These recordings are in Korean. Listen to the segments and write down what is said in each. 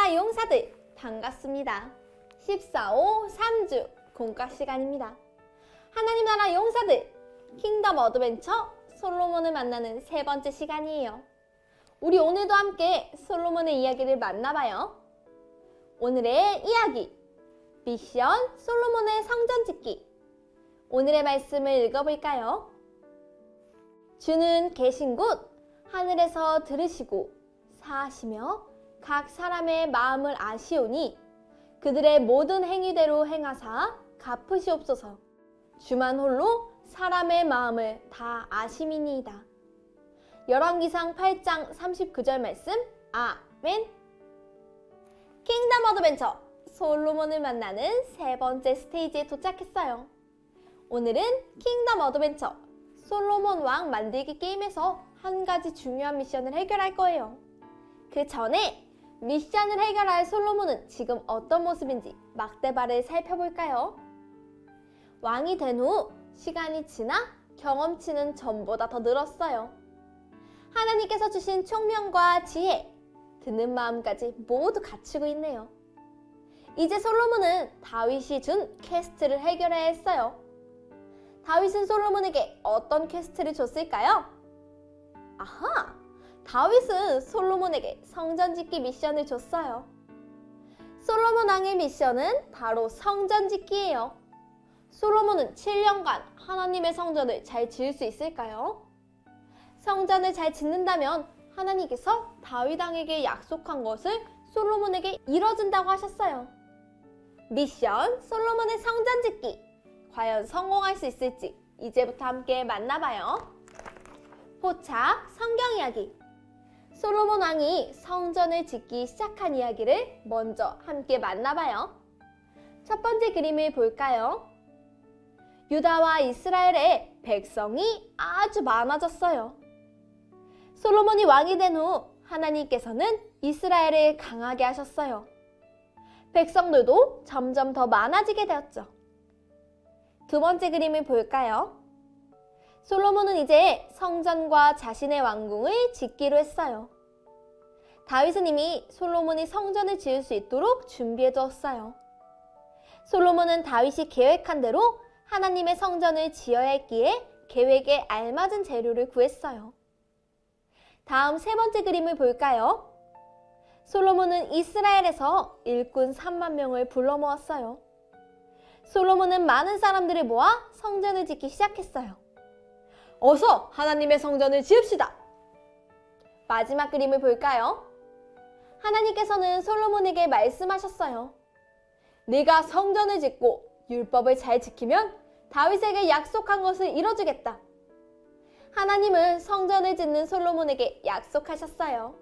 나라 용사들 반갑습니다. 14호 3주 공과 시간입니다. 하나님 나라 용사들 킹덤 어드벤처 솔로몬을 만나는 세 번째 시간이에요. 우리 오늘도 함께 솔로몬의 이야기를 만나봐요. 오늘의 이야기 미션 솔로몬의 성전 짓기. 오늘의 말씀을 읽어볼까요? 주는 계신 곳 하늘에서 들으시고 사하시며 각 사람의 마음을 아시오니 그들의 모든 행위대로 행하사 갚으시옵소서. 주만 홀로 사람의 마음을 다 아심이니이다. 열왕기상 8장 39절 말씀. 아멘. 킹덤 어드벤처 솔로몬을 만나는 세 번째 스테이지에 도착했어요. 오늘은 킹덤 어드벤처 솔로몬 왕 만들기 게임에서 한 가지 중요한 미션을 해결할 거예요. 그 전에 미션을 해결할 솔로몬은 지금 어떤 모습인지 막대발을 살펴볼까요? 왕이 된 후 시간이 지나 경험치는 전보다 더 늘었어요. 하나님께서 주신 총명과 지혜, 듣는 마음까지 모두 갖추고 있네요. 이제 솔로몬은 다윗이 준 퀘스트를 해결해야 했어요. 다윗은 솔로몬에게 어떤 퀘스트를 줬을까요? 아하! 다윗은 솔로몬에게 성전 짓기 미션을 줬어요. 솔로몬 왕의 미션은 바로 성전 짓기예요. 솔로몬은 7년간 하나님의 성전을 잘 지을 수 있을까요? 성전을 잘 짓는다면 하나님께서 다윗 왕에게 약속한 것을 솔로몬에게 이뤄준다고 하셨어요. 미션 솔로몬의 성전 짓기. 과연 성공할 수 있을지 이제부터 함께 만나봐요. 포착 성경 이야기. 솔로몬 왕이 성전을 짓기 시작한 이야기를 먼저 함께 만나봐요. 첫 번째 그림을 볼까요? 유다와 이스라엘의 백성이 아주 많아졌어요. 솔로몬이 왕이 된 후 하나님께서는 이스라엘을 강하게 하셨어요. 백성들도 점점 더 많아지게 되었죠. 두 번째 그림을 볼까요? 솔로몬은 이제 성전과 자신의 왕궁을 짓기로 했어요. 다윗은 이미 솔로몬이 성전을 지을 수 있도록 준비해 두었어요. 솔로몬은 다윗이 계획한 대로 하나님의 성전을 지어야 했기에 계획에 알맞은 재료를 구했어요. 다음 세 번째 그림을 볼까요? 솔로몬은 이스라엘에서 일꾼 3만 명을 불러 모았어요. 솔로몬은 많은 사람들을 모아 성전을 짓기 시작했어요. 어서 하나님의 성전을 지읍시다. 마지막 그림을 볼까요? 하나님께서는 솔로몬에게 말씀하셨어요. 네가 성전을 짓고 율법을 잘 지키면 다윗에게 약속한 것을 이뤄주겠다. 하나님은 성전을 짓는 솔로몬에게 약속하셨어요.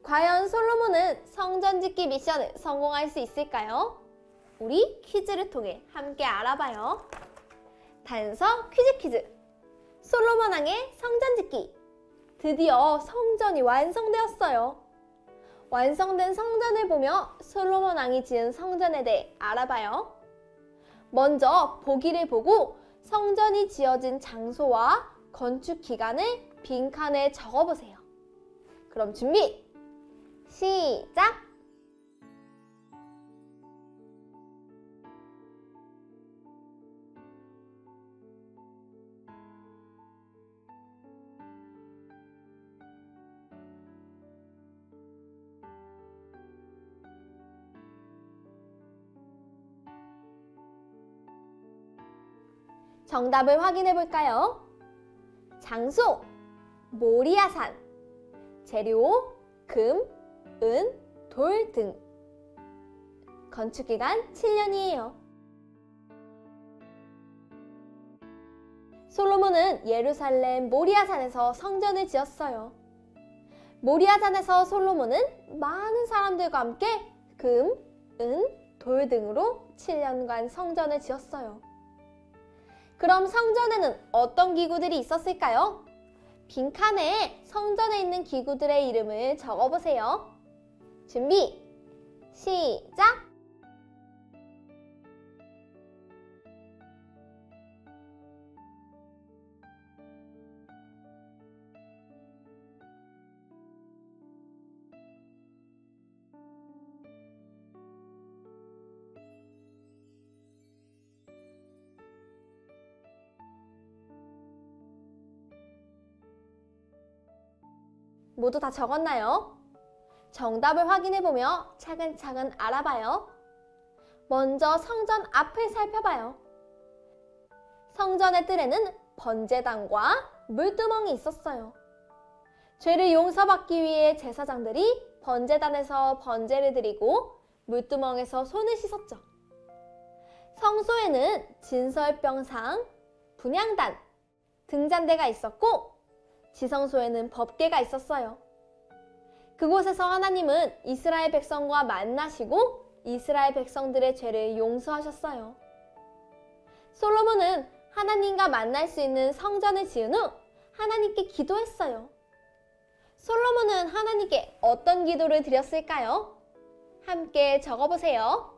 과연 솔로몬은 성전 짓기 미션을 성공할 수 있을까요? 우리 퀴즈를 통해 함께 알아봐요. 단서 퀴즈. 솔로몬 왕의 성전 짓기. 드디어 성전이 완성되었어요. 완성된 성전을 보며 솔로몬 왕이 지은 성전에 대해 알아봐요. 먼저 보기를 보고 성전이 지어진 장소와 건축 기간을 빈칸에 적어보세요. 그럼 준비! 시작! 정답을 확인해 볼까요? 장소 모리아산, 재료 금, 은, 돌 등. 건축기간 7년이에요. 솔로몬은 예루살렘 모리아산에서 성전을 지었어요. 모리아산에서 솔로몬은 많은 사람들과 함께 금, 은, 돌 등으로 7년간 성전을 지었어요. 그럼 성전에는 어떤 기구들이 있었을까요? 빈칸에 성전에 있는 기구들의 이름을 적어보세요. 준비, 시작! 모두 다 적었나요? 정답을 확인해보며 차근차근 알아봐요. 먼저 성전 앞을 살펴봐요. 성전의 뜰에는 번제단과 물두멍이 있었어요. 죄를 용서받기 위해 제사장들이 번제단에서 번제를 드리고 물두멍에서 손을 씻었죠. 성소에는 진설병상, 분향단, 등잔대가 있었고 지성소에는 법궤가 있었어요. 그곳에서 하나님은 이스라엘 백성과 만나시고 이스라엘 백성들의 죄를 용서하셨어요. 솔로몬은 하나님과 만날 수 있는 성전을 지은 후 하나님께 기도했어요. 솔로몬은 하나님께 어떤 기도를 드렸을까요? 함께 적어보세요.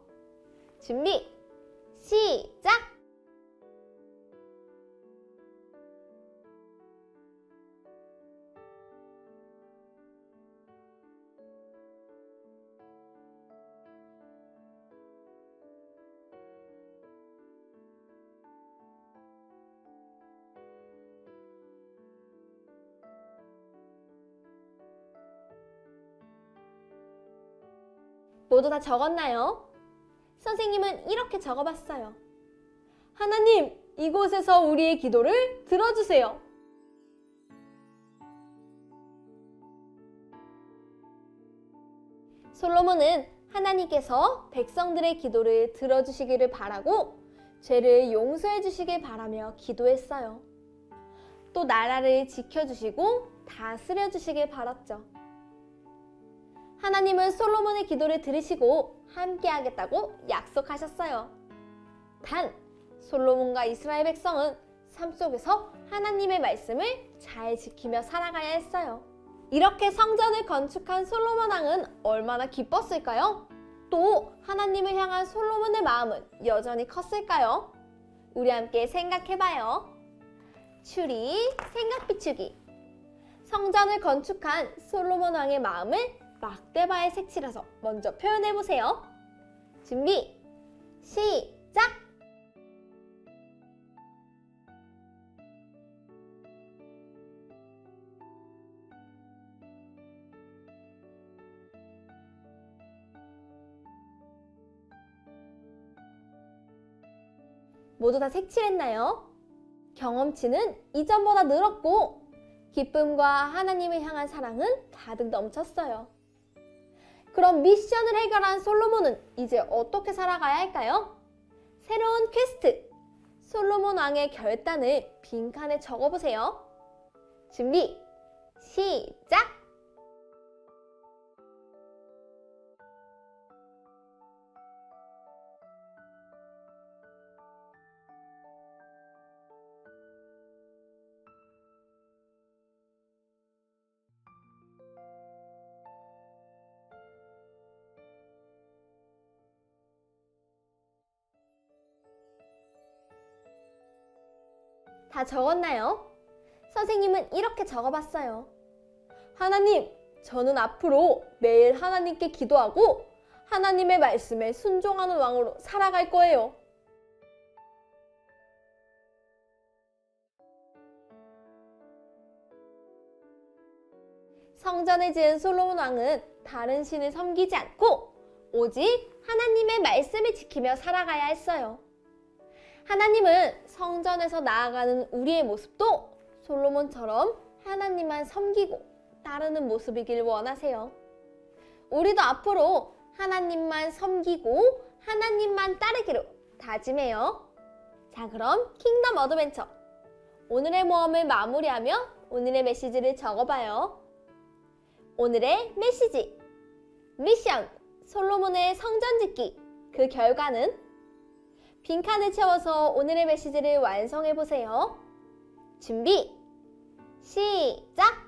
준비, 시작! 모두 다 적었나요? 선생님은 이렇게 적어봤어요. 하나님, 이곳에서 우리의 기도를 들어주세요. 솔로몬은 하나님께서 백성들의 기도를 들어주시기를 바라고 죄를 용서해 주시길 바라며 기도했어요. 또 나라를 지켜주시고 다스려 주시길 바랐죠. 하나님은 솔로몬의 기도를 들으시고 함께 하겠다고 약속하셨어요. 단, 솔로몬과 이스라엘 백성은 삶 속에서 하나님의 말씀을 잘 지키며 살아가야 했어요. 이렇게 성전을 건축한 솔로몬 왕은 얼마나 기뻤을까요? 또 하나님을 향한 솔로몬의 마음은 여전히 컸을까요? 우리 함께 생각해봐요. 추리, 생각 비추기. 성전을 건축한 솔로몬 왕의 마음을 막대바에 색칠해서 먼저 표현해보세요. 준비, 시작! 모두 다 색칠했나요? 경험치는 이전보다 늘었고 기쁨과 하나님을 향한 사랑은 가득 넘쳤어요. 그럼 미션을 해결한 솔로몬은 이제 어떻게 살아가야 할까요? 새로운 퀘스트! 솔로몬 왕의 결단을 빈칸에 적어보세요. 준비, 시작! 다 적었나요? 선생님은 이렇게 적어봤어요. 하나님, 저는 앞으로 매일 하나님께 기도하고 하나님의 말씀에 순종하는 왕으로 살아갈 거예요. 성전을 지은 솔로몬 왕은 다른 신을 섬기지 않고 오직 하나님의 말씀을 지키며 살아가야 했어요. 하나님은 성전에서 나아가는 우리의 모습도 솔로몬처럼 하나님만 섬기고 따르는 모습이길 원하세요. 우리도 앞으로 하나님만 섬기고 하나님만 따르기로 다짐해요. 자, 그럼 킹덤 어드벤처 오늘의 모험을 마무리하며 오늘의 메시지를 적어봐요. 오늘의 메시지 미션 솔로몬의 성전 짓기. 그 결과는 빈칸을 채워서 오늘의 메시지를 완성해보세요. 준비, 시작!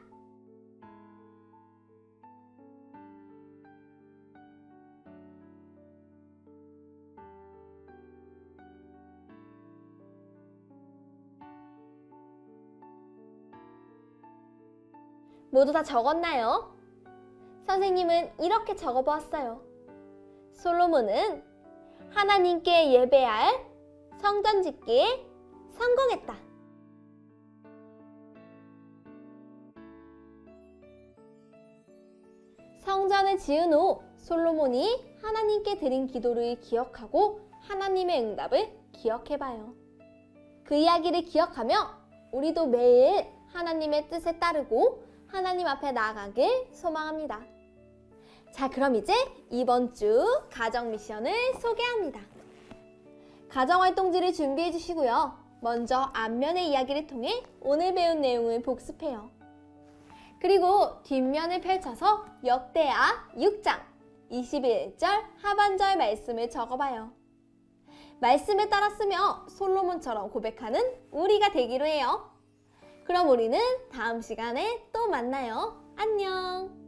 모두 다 적었나요? 선생님은 이렇게 적어보았어요. 솔로몬은 하나님께 예배할 성전 짓기에 성공했다. 성전을 지은 후 솔로몬이 하나님께 드린 기도를 기억하고 하나님의 응답을 기억해봐요. 그 이야기를 기억하며 우리도 매일 하나님의 뜻에 따르고 하나님 앞에 나아가길 소망합니다. 자, 그럼 이제 이번 주 가정 미션을 소개합니다. 가정활동지를 준비해 주시고요. 먼저 앞면의 이야기를 통해 오늘 배운 내용을 복습해요. 그리고 뒷면을 펼쳐서 역대하 6장 21절 하반절 말씀을 적어봐요. 말씀을 따라 쓰며 솔로몬처럼 고백하는 우리가 되기로 해요. 그럼 우리는 다음 시간에 또 만나요. 안녕!